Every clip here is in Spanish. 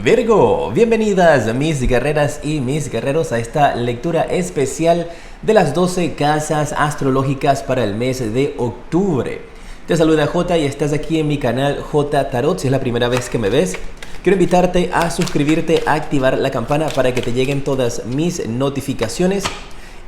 Virgo, bienvenidas mis guerreras y mis guerreros a esta lectura especial de las 12 casas astrológicas para el mes de octubre. Te saluda J y estás aquí en mi canal J Tarot. Si es la primera vez que me ves, quiero invitarte a suscribirte, a activar la campana para que te lleguen todas mis notificaciones.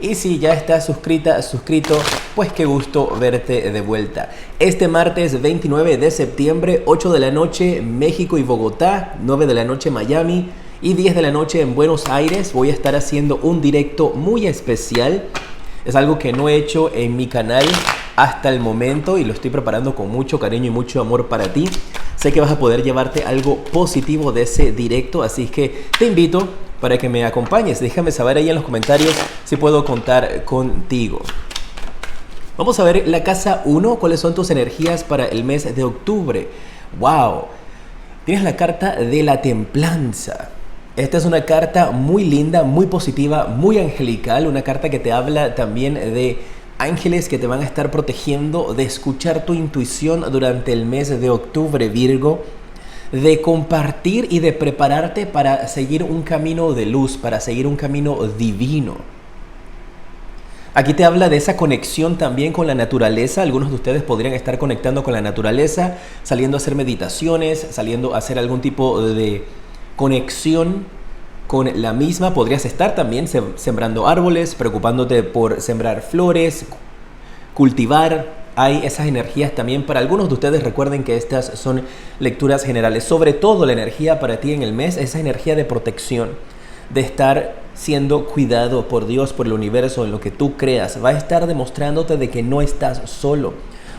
Y si ya estás suscrito, pues qué gusto verte de vuelta. Este martes 29 de septiembre, 8 de la noche, México y Bogotá, 9 de la noche, Miami y 10 de la noche en Buenos Aires, voy a estar haciendo un directo muy especial. Es algo que no he hecho en mi canal hasta el momento y lo estoy preparando con mucho cariño y mucho amor para ti. Sé que vas a poder llevarte algo positivo de ese directo, así que te invito para que me acompañes. Déjame saber ahí en los comentarios si puedo contar contigo. Vamos a ver la casa 1, cuáles son tus energías para el mes de octubre. ¡Wow! Tienes la carta de la templanza. Esta es una carta muy linda, muy positiva, muy angelical. Una carta que te habla también de ángeles que te van a estar protegiendo, de escuchar tu intuición durante el mes de octubre, Virgo, de compartir y de prepararte para seguir un camino de luz, para seguir un camino divino. Aquí te habla de esa conexión también con la naturaleza. Algunos de ustedes podrían estar conectando con la naturaleza, saliendo a hacer meditaciones, saliendo a hacer algún tipo de conexión con la misma. Podrías estar también sembrando árboles, preocupándote por sembrar flores, cultivar. Hay esas energías también para algunos de ustedes. Recuerden que estas son lecturas generales. Sobre todo la energía para ti en el mes, esa energía de protección, de estar siendo cuidado por Dios, por el universo, en lo que tú creas. Va a estar demostrándote de que no estás solo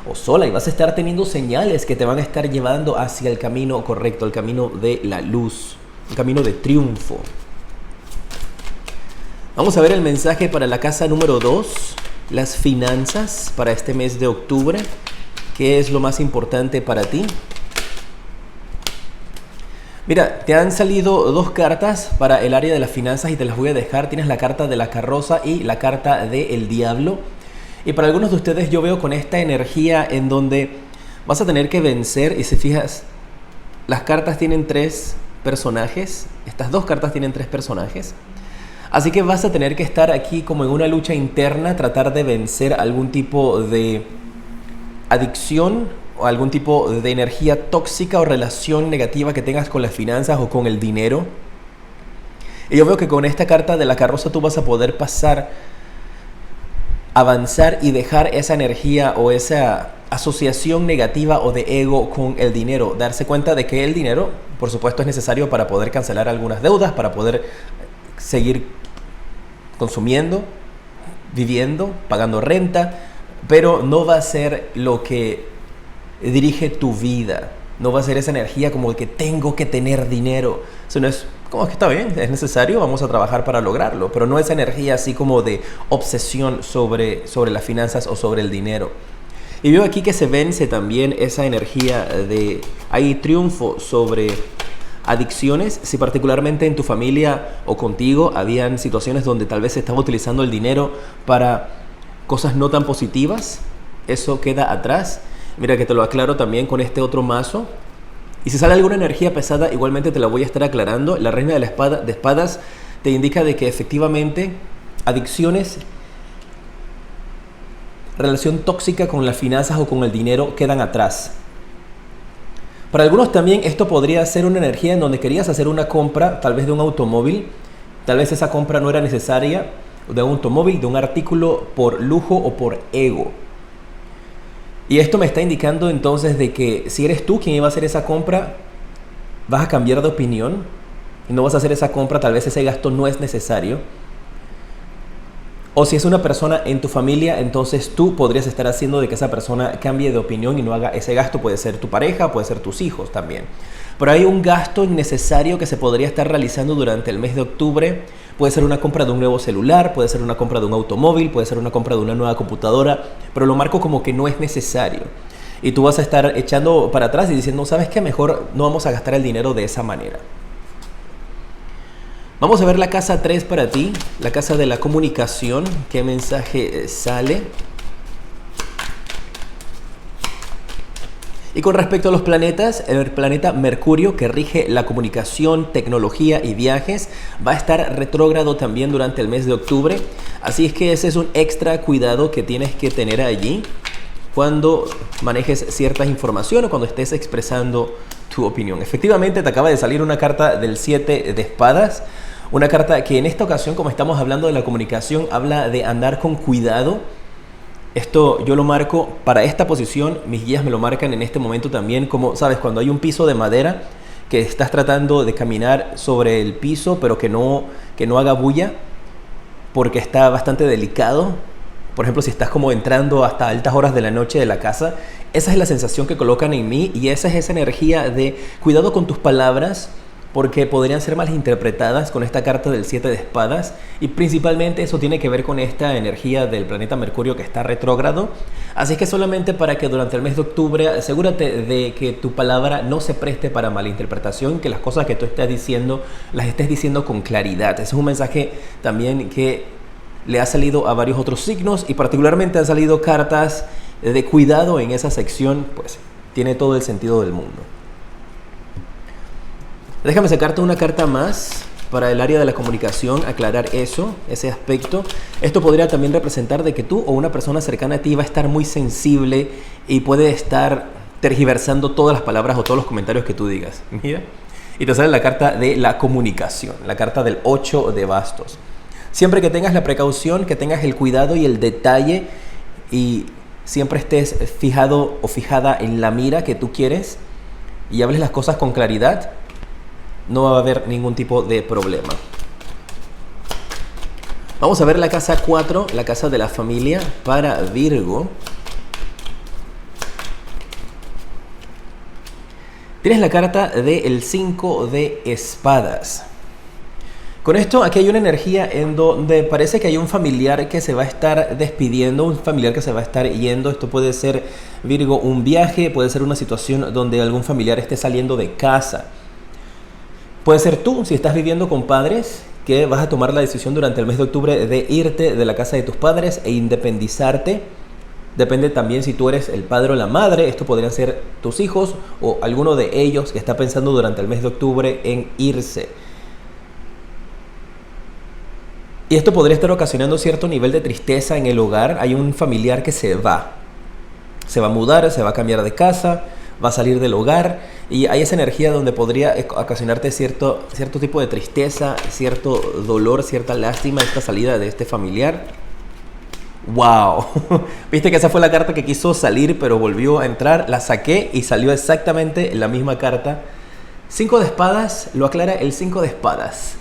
o sola y vas a estar teniendo señales que te van a estar llevando hacia el camino correcto, el camino de la luz, el camino de triunfo. Vamos a ver el mensaje para la casa número 2. Las finanzas para este mes de octubre. ¿Qué es lo más importante para ti? Mira, te han salido dos cartas para el área de las finanzas y te las voy a dejar. Tienes la carta de la carroza y la carta del diablo. Y para algunos de ustedes yo veo con esta energía en donde vas a tener que vencer. Y si fijas, las cartas tienen 3 personajes. Estas dos cartas tienen 3 personajes. Así que vas a tener que estar aquí como en una lucha interna, tratar de vencer algún tipo de adicción o algún tipo de energía tóxica o relación negativa que tengas con las finanzas o con el dinero. Y yo veo que con esta carta de la carroza tú vas a poder pasar, avanzar y dejar esa energía o esa asociación negativa o de ego con el dinero. Darse cuenta de que el dinero, por supuesto, es necesario para poder cancelar algunas deudas, para poder seguir consumiendo, viviendo, pagando renta, pero no va a ser lo que dirige tu vida. No va a ser esa energía como que tengo que tener dinero. Eso no es como que está bien, es necesario, vamos a trabajar para lograrlo, pero no esa energía así como de obsesión sobre las finanzas o sobre el dinero. Y veo aquí que se vence también esa energía de hay triunfo sobre adicciones. Si particularmente en tu familia o contigo habían situaciones donde tal vez se estaba utilizando el dinero para cosas no tan positivas, eso queda atrás. Mira que te lo aclaro también con este otro mazo. Y si sale alguna energía pesada, igualmente te la voy a estar aclarando. La reina de espadas te indica de que efectivamente adicciones, relación tóxica con las finanzas o con el dinero quedan atrás. Para algunos también esto podría ser una energía en donde querías hacer una compra, tal vez de un automóvil, tal vez esa compra no era necesaria, de un automóvil, de un artículo por lujo o por ego. Y esto me está indicando entonces de que si eres tú quien iba a hacer esa compra, vas a cambiar de opinión y no vas a hacer esa compra, tal vez ese gasto no es necesario. O si es una persona en tu familia, entonces tú podrías estar haciendo de que esa persona cambie de opinión y no haga ese gasto. Puede ser tu pareja, puede ser tus hijos también. Pero hay un gasto innecesario que se podría estar realizando durante el mes de octubre. Puede ser una compra de un nuevo celular, puede ser una compra de un automóvil, puede ser una compra de una nueva computadora, pero lo marco como que no es necesario. Y tú vas a estar echando para atrás y diciendo, ¿sabes qué? Mejor no vamos a gastar el dinero de esa manera. Vamos a ver la casa 3 para ti, la casa de la comunicación. ¿Qué mensaje sale? Y con respecto a los planetas, el planeta Mercurio, que rige la comunicación, tecnología y viajes, va a estar retrógrado también durante el mes de octubre. Así es que ese es un extra cuidado que tienes que tener allí cuando manejes ciertas informaciones o cuando estés expresando tu opinión. Efectivamente, te acaba de salir una carta del 7 de espadas. Una carta que en esta ocasión, como estamos hablando de la comunicación, habla de andar con cuidado. Esto yo lo marco para esta posición, mis guías me lo marcan en este momento también, como sabes, cuando hay un piso de madera que estás tratando de caminar sobre el piso, pero que no haga bulla, porque está bastante delicado. Por ejemplo, si estás como entrando hasta altas horas de la noche de la casa, esa es la sensación que colocan en mí y esa es esa energía de cuidado con tus palabras, porque podrían ser malinterpretadas con esta carta del 7 de espadas y principalmente eso tiene que ver con esta energía del planeta Mercurio que está retrógrado. Así es que solamente para que durante el mes de octubre asegúrate de que tu palabra no se preste para malinterpretación, que las cosas que tú estás diciendo las estés diciendo con claridad. Ese es un mensaje también que le ha salido a varios otros signos y particularmente han salido cartas de cuidado en esa sección, pues tiene todo el sentido del mundo. Déjame sacarte una carta más para el área de la comunicación, aclarar ese aspecto. Esto podría también representar de que tú o una persona cercana a ti va a estar muy sensible y puede estar tergiversando todas las palabras o todos los comentarios que tú digas. Mira. Y te sale la carta de la comunicación, la carta del 8 de bastos. Siempre que tengas la precaución, que tengas el cuidado y el detalle y siempre estés fijado o fijada en la mira que tú quieres y hables las cosas con claridad, no va a haber ningún tipo de problema. Vamos a ver la casa 4, la casa de la familia para Virgo. Tienes la carta del 5 de espadas. Con esto, aquí hay una energía en donde parece que hay un familiar que se va a estar despidiendo, un familiar que se va a estar yendo. Esto puede ser, Virgo, un viaje, puede ser una situación donde algún familiar esté saliendo de casa. Puede ser tú, si estás viviendo con padres, que vas a tomar la decisión durante el mes de octubre de irte de la casa de tus padres e independizarte. Depende también si tú eres el padre o la madre. Esto podrían ser tus hijos o alguno de ellos que está pensando durante el mes de octubre en irse. Y esto podría estar ocasionando cierto nivel de tristeza en el hogar. Hay un familiar que se va a mudar, se va a cambiar de casa, va a salir del hogar y hay esa energía donde podría ocasionarte cierto tipo de tristeza, cierto dolor, cierta lástima esta salida de este familiar. ¡Wow! Viste que esa fue la carta que quiso salir pero volvió a entrar, la saqué y salió exactamente la misma carta. 5 de espadas, lo aclara el 5 de espadas.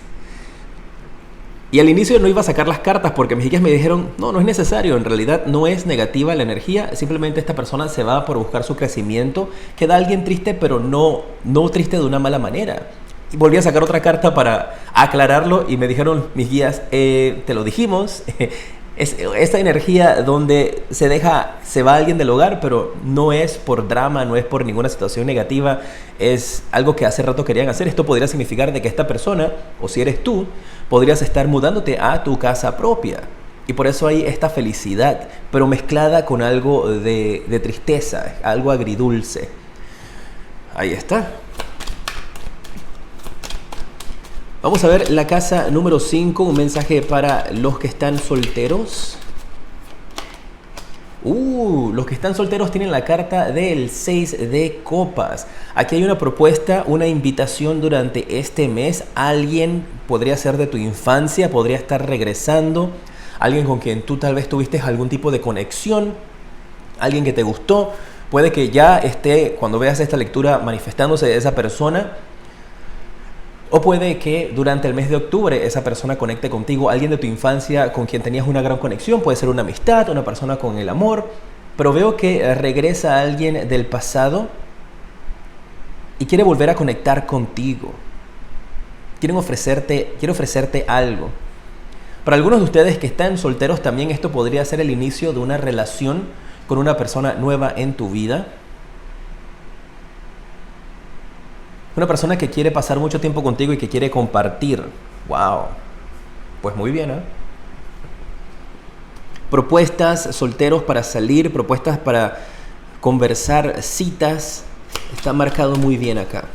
Y al inicio no iba a sacar las cartas porque mis guías me dijeron, no es necesario, en realidad no es negativa la energía, simplemente esta persona se va por buscar su crecimiento, queda alguien triste pero no triste de una mala manera. Y volví a sacar otra carta para aclararlo y me dijeron mis guías, te lo dijimos, es esta energía donde se va alguien del hogar, pero no es por drama, no es por ninguna situación negativa, es algo que hace rato querían hacer. Esto podría significar de que esta persona, o si eres tú, podrías estar mudándote a tu casa propia. Y por eso hay esta felicidad, pero mezclada con algo de tristeza, algo agridulce. Ahí está. Vamos a ver la casa número 5, un mensaje para los que están solteros. Los que están solteros tienen la carta del 6 de copas. Aquí hay una propuesta, una invitación durante este mes. Alguien podría ser de tu infancia, podría estar regresando. Alguien con quien tú tal vez tuviste algún tipo de conexión. Alguien que te gustó. Puede que ya esté, cuando veas esta lectura, manifestándose esa persona. O puede que durante el mes de octubre esa persona conecte contigo, alguien de tu infancia con quien tenías una gran conexión, puede ser una amistad, una persona con el amor, pero veo que regresa alguien del pasado y quiere volver a conectar contigo. Quiere ofrecerte algo. Para algunos de ustedes que están solteros también esto podría ser el inicio de una relación con una persona nueva en tu vida. Una persona que quiere pasar mucho tiempo contigo y que quiere compartir. ¡Wow! Pues muy bien, ¿eh? Propuestas, solteros para salir, propuestas para conversar, citas. Está marcado muy bien acá.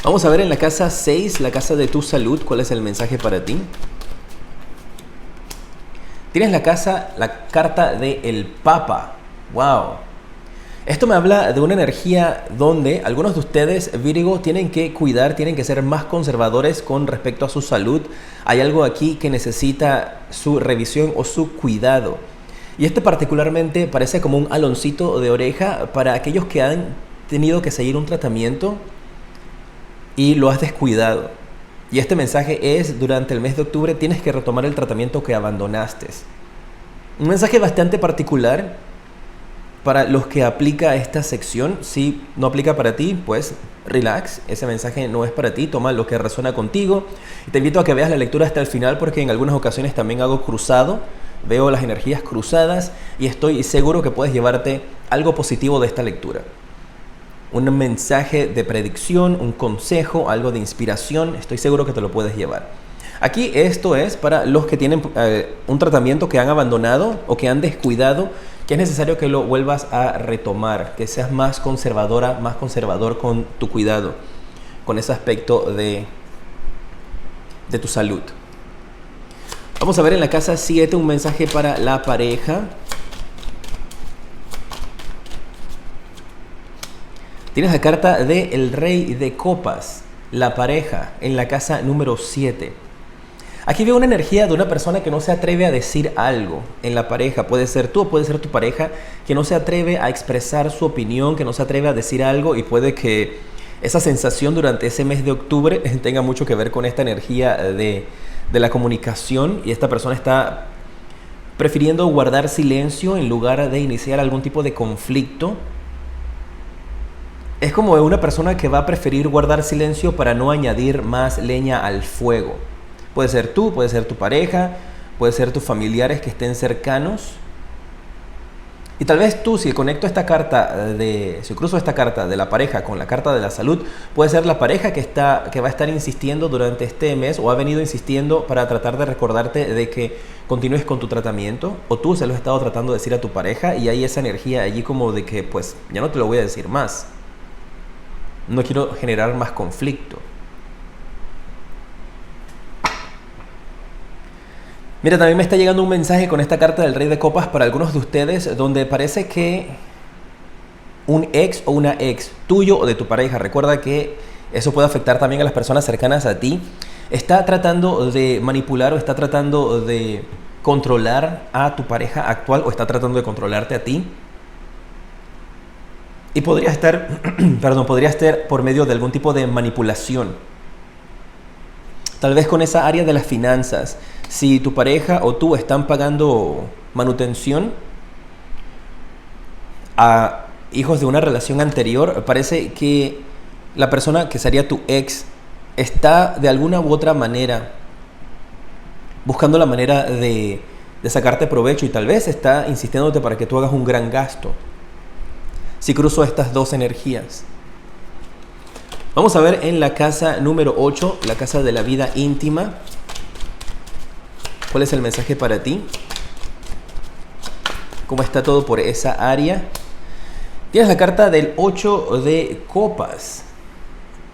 Vamos a ver en la casa 6, la casa de tu salud, cuál es el mensaje para ti. Tienes la carta del Papa. Wow. Esto me habla de una energía donde algunos de ustedes, Virgo, tienen que cuidar, tienen que ser más conservadores con respecto a su salud. Hay algo aquí que necesita su revisión o su cuidado. Y este particularmente parece como un aloncito de oreja para aquellos que han tenido que seguir un tratamiento y lo has descuidado. Y este mensaje es, durante el mes de octubre tienes que retomar el tratamiento que abandonaste. Un mensaje bastante particular para los que aplica esta sección. Si no aplica para ti, pues relax, ese mensaje no es para ti, toma lo que resuena contigo. Y te invito a que veas la lectura hasta el final, porque en algunas ocasiones también hago cruzado, veo las energías cruzadas y estoy seguro que puedes llevarte algo positivo de esta lectura. Un mensaje de predicción, un consejo, algo de inspiración, estoy seguro que te lo puedes llevar. Aquí esto es para los que tienen un tratamiento que han abandonado o que han descuidado, que es necesario que lo vuelvas a retomar, que seas más conservadora, más conservador con tu cuidado, con ese aspecto de tu salud. Vamos a ver en la casa 7 un mensaje para la pareja. Tienes la carta del Rey de Copas, la pareja, en la casa número 7. Aquí veo una energía de una persona que no se atreve a decir algo en la pareja. Puede ser tú o puede ser tu pareja, que no se atreve a expresar su opinión, que no se atreve a decir algo, y puede que esa sensación durante ese mes de octubre tenga mucho que ver con esta energía de la comunicación, y esta persona está prefiriendo guardar silencio en lugar de iniciar algún tipo de conflicto. Es como una persona que va a preferir guardar silencio para no añadir más leña al fuego. Puede ser tú, puede ser tu pareja, puede ser tus familiares que estén cercanos. Y tal vez tú, si cruzo esta carta de la pareja con la carta de la salud, puede ser la pareja que va a estar insistiendo durante este mes, o ha venido insistiendo para tratar de recordarte de que continúes con tu tratamiento, o tú se lo has estado tratando de decir a tu pareja, y hay esa energía allí como de que pues ya no te lo voy a decir más. No quiero generar más conflicto. Mira, también me está llegando un mensaje con esta carta del Rey de Copas para algunos de ustedes, donde parece que un ex o una ex tuyo o de tu pareja, recuerda que eso puede afectar también a las personas cercanas a ti, está tratando de manipular o está tratando de controlar a tu pareja actual, o está tratando de controlarte a ti. Y podría estar por medio de algún tipo de manipulación. Tal vez con esa área de las finanzas. Si tu pareja o tú están pagando manutención a hijos de una relación anterior, parece que la persona que sería tu ex está de alguna u otra manera buscando la manera de sacarte provecho, y tal vez está insistiéndote para que tú hagas un gran gasto. Si cruzo estas dos energías. Vamos a ver en la casa número 8, la casa de la vida íntima. ¿Cuál es el mensaje para ti? ¿Cómo está todo por esa área? Tienes la carta del 8 de copas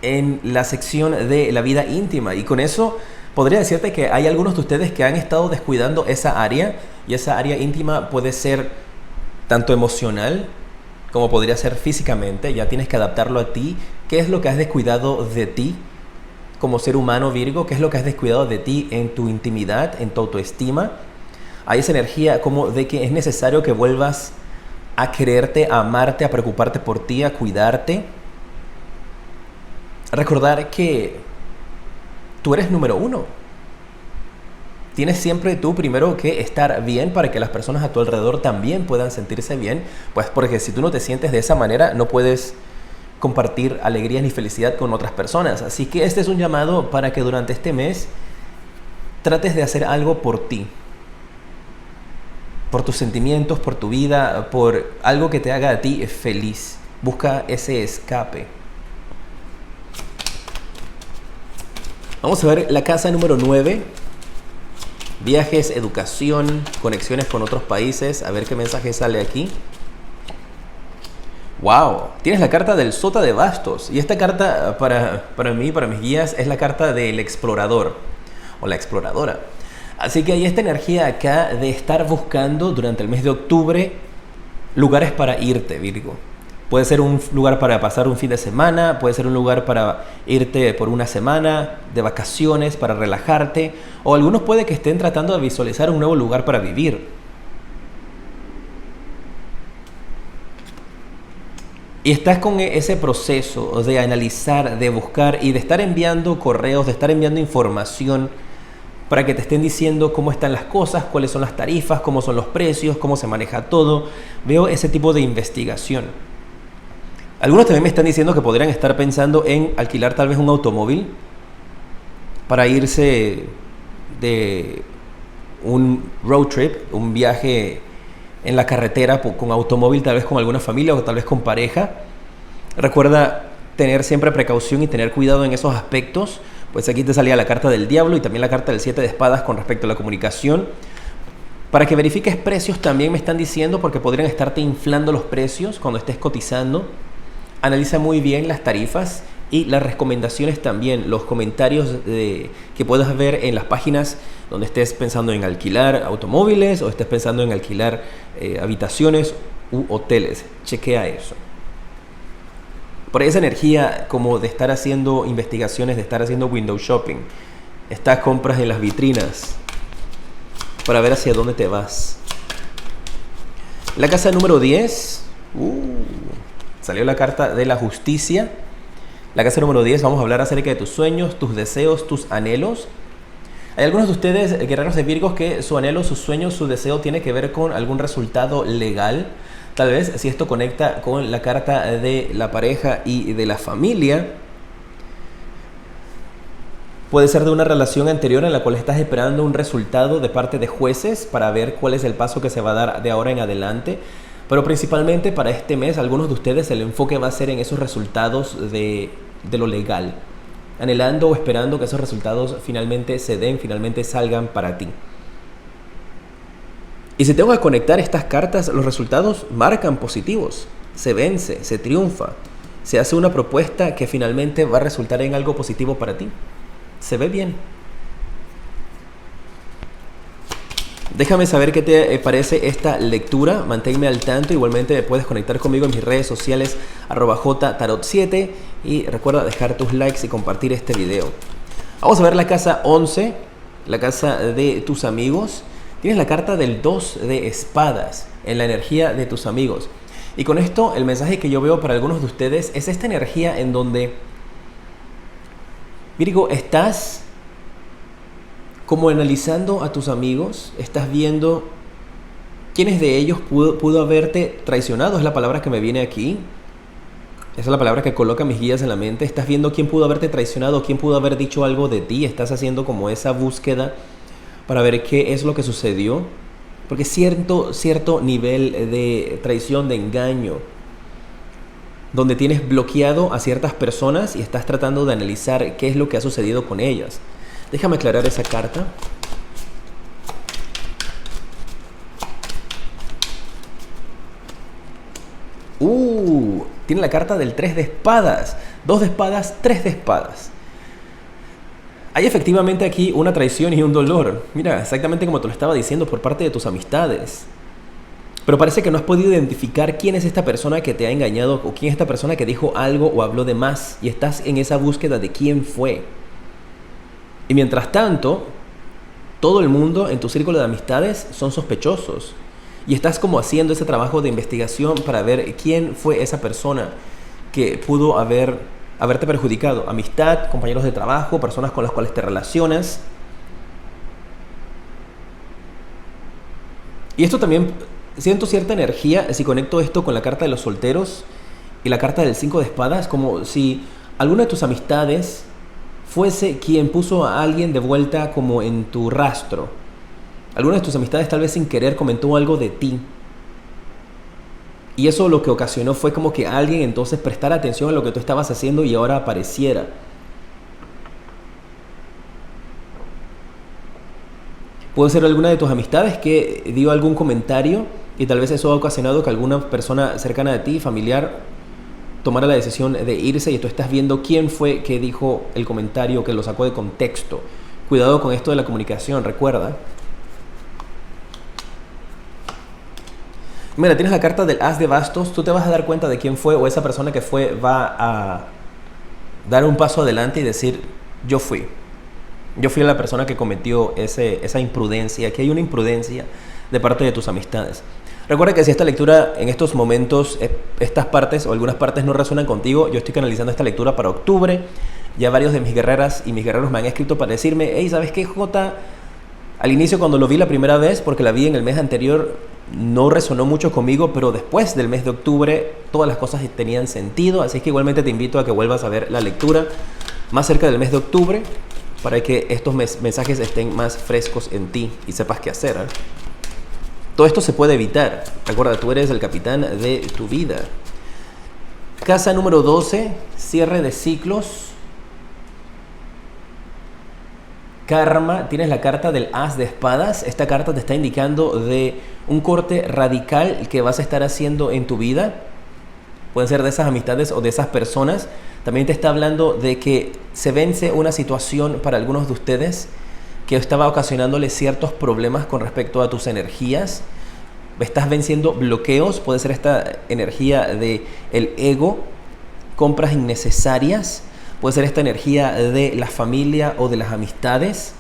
en la sección de la vida íntima. Y con eso podría decirte que hay algunos de ustedes que han estado descuidando esa área. Y esa área íntima puede ser tanto emocional como podría ser físicamente. Ya tienes que adaptarlo a ti. ¿Qué es lo que has descuidado de ti como ser humano, Virgo? ¿Qué es lo que has descuidado de ti en tu intimidad, en tu autoestima? Hay esa energía como de que es necesario que vuelvas a quererte, a amarte, a preocuparte por ti, a cuidarte. Recordar que tú eres número uno. Tienes siempre tú primero que estar bien para que las personas a tu alrededor también puedan sentirse bien. Pues porque si tú no te sientes de esa manera, no puedes compartir alegría ni felicidad con otras personas. Así que este es un llamado para que durante este mes trates de hacer algo por ti, por tus sentimientos, por tu vida, por algo que te haga a ti feliz. Busca ese escape. Vamos a ver la casa número 9. Viajes, educación, conexiones con otros países. A ver qué mensaje sale aquí. Wow, tienes la carta del Sota de Bastos. Y esta carta para mí, para mis guías, es la carta del explorador o la exploradora. Así que hay esta energía acá de estar buscando durante el mes de octubre lugares para irte, Virgo. Puede ser un lugar para pasar un fin de semana, puede ser un lugar para irte por una semana de vacaciones, para relajarte, o algunos puede que estén tratando de visualizar un nuevo lugar para vivir. Y estás con ese proceso de analizar, de buscar y de estar enviando correos, de estar enviando información para que te estén diciendo cómo están las cosas, cuáles son las tarifas, cómo son los precios, cómo se maneja todo. Veo ese tipo de investigación. Algunos también me están diciendo que podrían estar pensando en alquilar tal vez un automóvil para irse de un road trip, un viaje en la carretera con automóvil, tal vez con alguna familia o tal vez con pareja. Recuerda tener siempre precaución y tener cuidado en esos aspectos. Pues aquí te salía la carta del diablo y también la carta del 7 de espadas con respecto a la comunicación. Para que verifiques precios también me están diciendo, porque podrían estarte inflando los precios cuando estés cotizando. Analiza muy bien las tarifas y las recomendaciones también, los comentarios que puedas ver en las páginas donde estés pensando en alquilar automóviles o estés pensando en alquilar habitaciones u hoteles. Chequea eso. Por esa energía como de estar haciendo investigaciones, de estar haciendo window shopping, estas compras en las vitrinas para ver hacia dónde te vas. La casa número 10. Salió la carta de la justicia. La casa número 10, vamos a hablar acerca de tus sueños, tus deseos, tus anhelos. Hay algunos de ustedes, guerreros de Virgos, que su anhelo, su sueño, su deseo tiene que ver con algún resultado legal. Tal vez si esto conecta con la carta de la pareja y de la familia, puede ser de una relación anterior en la cual estás esperando un resultado de parte de jueces para ver cuál es el paso que se va a dar de ahora en adelante. Pero principalmente para este mes, algunos de ustedes el enfoque va a ser en esos resultados de lo legal, anhelando o esperando que esos resultados finalmente se den, finalmente salgan para ti. Y si tengo que conectar estas cartas, los resultados marcan positivos, se vence, se triunfa, se hace una propuesta que finalmente va a resultar en algo positivo para ti. Se ve bien. Déjame saber qué te parece esta lectura, manténme al tanto. Igualmente puedes conectar conmigo en mis redes sociales @jtarot7 y recuerda dejar tus likes y compartir este video. Vamos a ver la casa 11, la casa de tus amigos. Tienes la carta del 2 de espadas en la energía de tus amigos. Y con esto el mensaje que yo veo para algunos de ustedes es esta energía en donde, Virgo, estás como analizando a tus amigos, estás viendo quiénes de ellos pudo haberte traicionado, es la palabra que me viene aquí. Esa es la palabra que coloca mis guías en la mente. Estás viendo quién pudo haberte traicionado, quién pudo haber dicho algo de ti. Estás haciendo como esa búsqueda para ver qué es lo que sucedió. Porque cierto nivel de traición, de engaño, donde tienes bloqueado a ciertas personas y estás tratando de analizar qué es lo que ha sucedido con ellas. Déjame aclarar esa carta. Tiene la carta del 3 de espadas. 2 de espadas, 3 de espadas. Hay efectivamente aquí una traición y un dolor. Mira, exactamente como te lo estaba diciendo, por parte de tus amistades. Pero parece que no has podido identificar quién es esta persona que te ha engañado o quién es esta persona que dijo algo o habló de más. Y estás en esa búsqueda de quién fue. Y mientras tanto, todo el mundo en tu círculo de amistades son sospechosos. Y estás como haciendo ese trabajo de investigación para ver quién fue esa persona que pudo haberte perjudicado. Amistad, compañeros de trabajo, personas con las cuales te relacionas. Y esto también, siento cierta energía si conecto esto con la carta de los solteros y la carta del 5 de espadas, como si alguna de tus amistades fuese quien puso a alguien de vuelta como en tu rastro. Alguna de tus amistades tal vez sin querer comentó algo de ti. Y eso lo que ocasionó fue como que alguien entonces prestara atención a lo que tú estabas haciendo y ahora apareciera. Puede ser alguna de tus amistades que dio algún comentario y tal vez eso ha ocasionado que alguna persona cercana a ti, familiar tomara la decisión de irse y tú estás viendo quién fue que dijo el comentario, que lo sacó de contexto. Cuidado con esto de la comunicación, recuerda. Mira, tienes la carta del As de Bastos. Tú te vas a dar cuenta de quién fue, o esa persona que fue va a dar un paso adelante y decir, yo fui la persona que cometió esa imprudencia. Aquí hay una imprudencia de parte de tus amistades. Recuerda que si esta lectura en estos momentos, estas partes o algunas partes no resuenan contigo, yo estoy canalizando esta lectura para octubre. Ya varios de mis guerreras y mis guerreros me han escrito para decirme, hey, ¿sabes qué, Jota? Al inicio, cuando lo vi la primera vez, porque la vi en el mes anterior, no resonó mucho conmigo, pero después del mes de octubre todas las cosas tenían sentido, así que igualmente te invito a que vuelvas a ver la lectura más cerca del mes de octubre para que estos mensajes estén más frescos en ti y sepas qué hacer, ¿eh? Todo esto se puede evitar. Recuerda, tú eres el capitán de tu vida. Casa número 12, cierre de ciclos. Karma, tienes la carta del As de Espadas. Esta carta te está indicando de un corte radical que vas a estar haciendo en tu vida. Pueden ser de esas amistades o de esas personas. También te está hablando de que se vence una situación para algunos de ustedes que estaba ocasionándole ciertos problemas con respecto a tus energías. Estás venciendo bloqueos. Puede ser esta energía de el ego, compras innecesarias. Puede ser esta energía de la familia o de las amistades.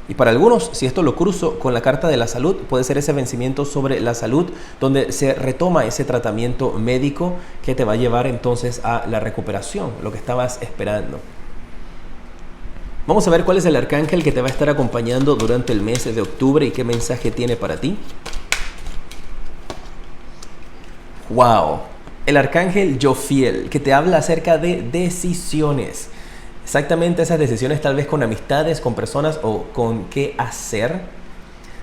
Y para algunos, si esto lo cruzo con la carta de la salud, puede ser ese vencimiento sobre la salud, donde se retoma ese tratamiento médico que te va a llevar entonces a la recuperación, lo que estabas esperando. Vamos a ver cuál es el arcángel que te va a estar acompañando durante el mes de octubre y qué mensaje tiene para ti. ¡Wow! El arcángel Jofiel, que te habla acerca de decisiones. Exactamente esas decisiones, tal vez con amistades, con personas o con qué hacer.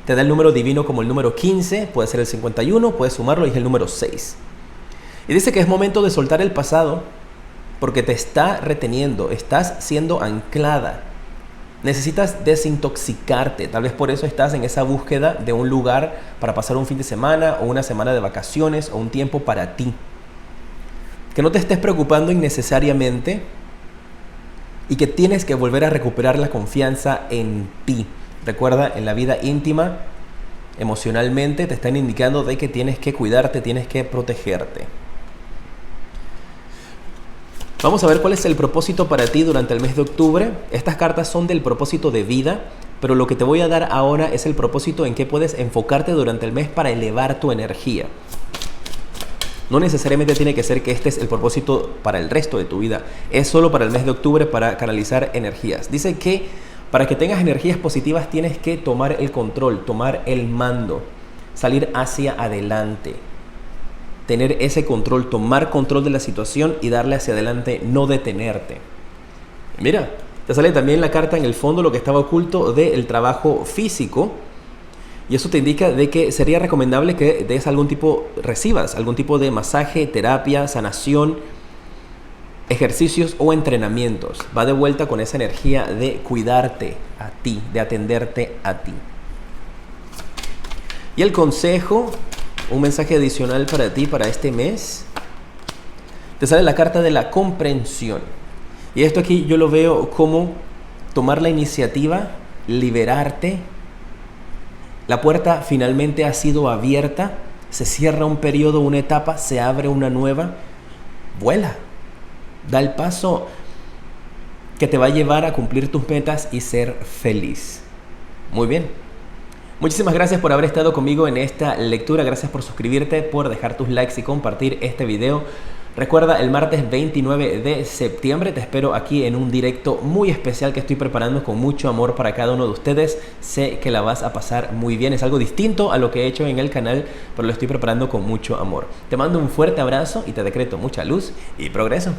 Te da el número divino como el número 15, puede ser el 51, puedes sumarlo y es el número 6. Y dice que es momento de soltar el pasado porque te está reteniendo, estás siendo anclada. Necesitas desintoxicarte, tal vez por eso estás en esa búsqueda de un lugar para pasar un fin de semana o una semana de vacaciones o un tiempo para ti. Que no te estés preocupando innecesariamente y que tienes que volver a recuperar la confianza en ti. Recuerda, en la vida íntima, emocionalmente, te están indicando de que tienes que cuidarte, tienes que protegerte. Vamos a ver cuál es el propósito para ti durante el mes de octubre. Estas cartas son del propósito de vida, pero lo que te voy a dar ahora es el propósito en que puedes enfocarte durante el mes para elevar tu energía. No necesariamente tiene que ser que este es el propósito para el resto de tu vida. Es solo para el mes de octubre para canalizar energías. Dice que para que tengas energías positivas tienes que tomar el control, tomar el mando, salir hacia adelante. Tener ese control, tomar control de la situación y darle hacia adelante, no detenerte. Mira, te sale también la carta en el fondo, lo que estaba oculto del trabajo físico. Y eso te indica de que sería recomendable que recibas algún tipo de masaje, terapia, sanación, ejercicios o entrenamientos. Va de vuelta con esa energía de cuidarte a ti, de atenderte a ti. Y el consejo, un mensaje adicional para ti para este mes, te sale la carta de la comprensión. Y esto aquí yo lo veo como tomar la iniciativa, liberarte. La puerta finalmente ha sido abierta, se cierra un periodo, una etapa, se abre una nueva. Vuela, da el paso que te va a llevar a cumplir tus metas y ser feliz. Muy bien. Muchísimas gracias por haber estado conmigo en esta lectura. Gracias por suscribirte, por dejar tus likes y compartir este video. Recuerda, el martes 29 de septiembre te espero aquí en un directo muy especial que estoy preparando con mucho amor para cada uno de ustedes. Sé que la vas a pasar muy bien. Es algo distinto a lo que he hecho en el canal, pero lo estoy preparando con mucho amor. Te mando un fuerte abrazo y te decreto mucha luz y progreso.